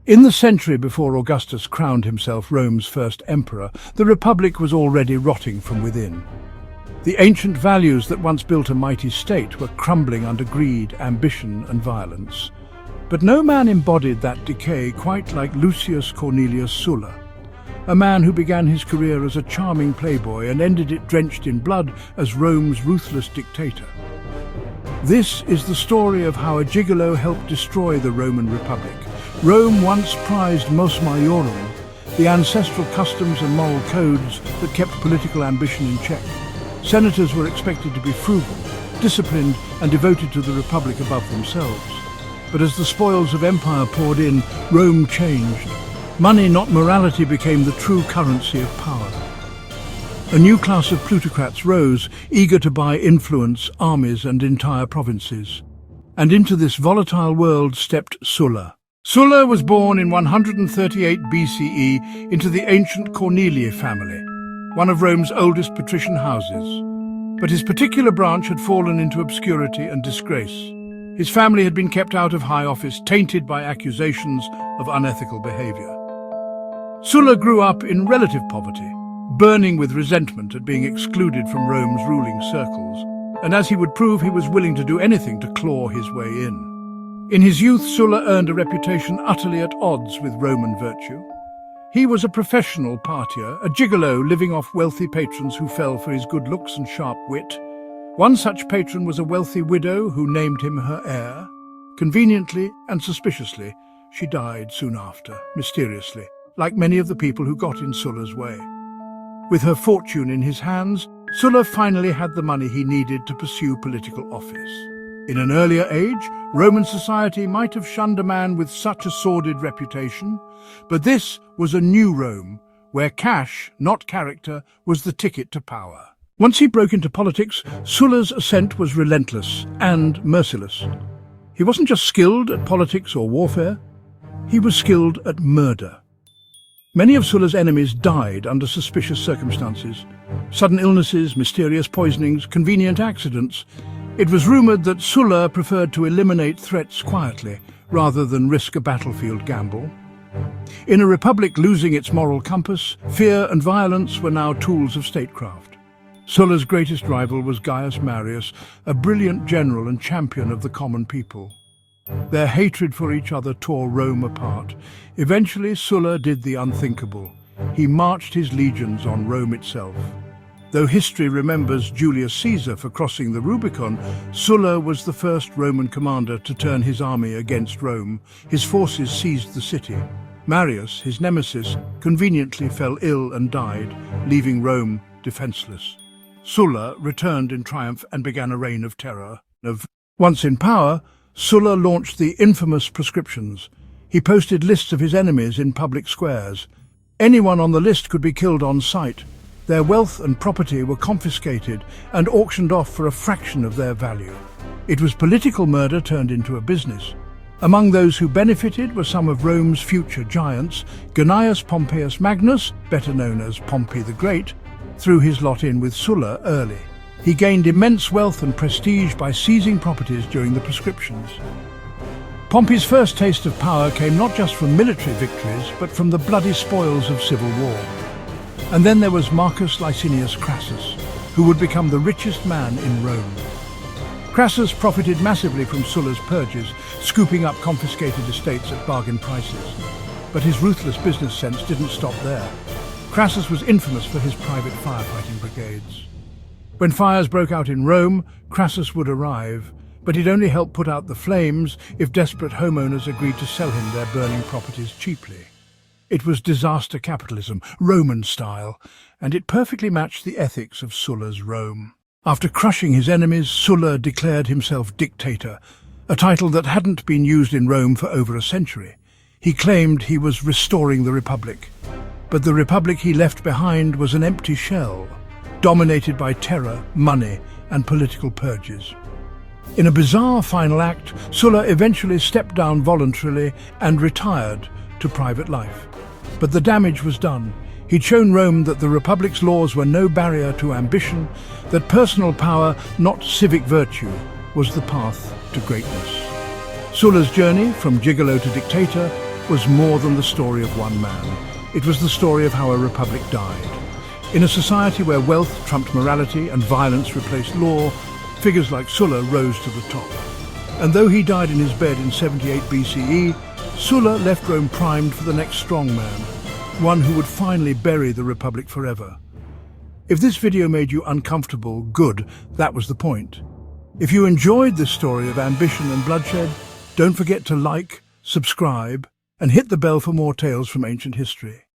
In the century before Augustus crowned himself Rome's first emperor, the Republic was already rotting from within. The ancient values that once built a mighty state were crumbling under greed, ambition, and violence. But no man embodied that decay quite like Lucius Cornelius Sulla, a man who began his career as a charming playboy and ended it drenched in blood as Rome's ruthless dictator. This is the story of how a gigolo helped destroy the Roman Republic. Rome once prized mos maiorum, the ancestral customs and moral codes that kept political ambition in check. Senators were expected to be frugal, disciplined, and devoted to the Republic above themselves. But as the spoils of empire poured in, Rome changed. Money, not morality, became the true currency of power. A new class of plutocrats rose, eager to buy influence, armies, and entire provinces. And into this volatile world stepped Sulla. Sulla was born in 138 BCE into the ancient Cornelia family, one of Rome's oldest patrician houses. But his particular branch had fallen into obscurity and disgrace. His family had been kept out of high office, tainted by accusations of unethical behavior. Sulla grew up in relative poverty, burning with resentment at being excluded from Rome's ruling circles, and as he would prove, he was willing to do anything to claw his way in. In his youth, Sulla earned a reputation utterly at odds with Roman virtue. He was a professional partier, a gigolo living off wealthy patrons who fell for his good looks and sharp wit. One such patron was a wealthy widow who named him her heir. Conveniently and suspiciously, she died soon after, mysteriously, like many of the people who got in Sulla's way. With her fortune in his hands, Sulla finally had the money he needed to pursue political office. In an earlier age, Roman society might have shunned a man with such a sordid reputation, but this was a new Rome, where cash, not character, was the ticket to power. Once he broke into politics, Sulla's ascent was relentless and merciless. He wasn't just skilled at politics or warfare, he was skilled at murder. Many of Sulla's enemies died under suspicious circumstances. Sudden illnesses, mysterious poisonings, convenient accidents. It was rumoured that Sulla preferred to eliminate threats quietly, rather than risk a battlefield gamble. In a republic losing its moral compass, fear and violence were now tools of statecraft. Sulla's greatest rival was Gaius Marius, a brilliant general and champion of the common people. Their hatred for each other tore Rome apart. Eventually, Sulla did the unthinkable. He marched his legions on Rome itself. Though history remembers Julius Caesar for crossing the Rubicon, Sulla was the first Roman commander to turn his army against Rome. His forces seized the city. Marius, his nemesis, conveniently fell ill and died, leaving Rome defenseless. Sulla returned in triumph and began a reign of terror. Once in power, Sulla launched the infamous proscriptions. He posted lists of his enemies in public squares. Anyone on the list could be killed on sight. Their wealth and property were confiscated and auctioned off for a fraction of their value. It was political murder turned into a business. Among those who benefited were some of Rome's future giants. Gnaeus Pompeius Magnus, better known as Pompey the Great, threw his lot in with Sulla early. He gained immense wealth and prestige by seizing properties during the proscriptions. Pompey's first taste of power came not just from military victories, but from the bloody spoils of civil war. And then there was Marcus Licinius Crassus, who would become the richest man in Rome. Crassus profited massively from Sulla's purges, scooping up confiscated estates at bargain prices. But his ruthless business sense didn't stop there. Crassus was infamous for his private firefighting brigades. When fires broke out in Rome, Crassus would arrive, but he'd only help put out the flames if desperate homeowners agreed to sell him their burning properties cheaply. It was disaster capitalism, Roman style, and it perfectly matched the ethics of Sulla's Rome. After crushing his enemies, Sulla declared himself dictator, a title that hadn't been used in Rome for over a century. He claimed he was restoring the Republic, but the Republic he left behind was an empty shell, dominated by terror, money, and political purges. In a bizarre final act, Sulla eventually stepped down voluntarily and retired to private life. But the damage was done. He'd shown Rome that the Republic's laws were no barrier to ambition, that personal power, not civic virtue, was the path to greatness. Sulla's journey from gigolo to dictator was more than the story of one man. It was the story of how a republic died. In a society where wealth trumped morality and violence replaced law, figures like Sulla rose to the top. And though he died in his bed in 78 BCE, Sulla left Rome primed for the next strongman, one who would finally bury the republic forever. If this video made you uncomfortable, good, that was the point. If you enjoyed this story of ambition and bloodshed, don't forget to like, subscribe, and hit the bell for more tales from ancient history.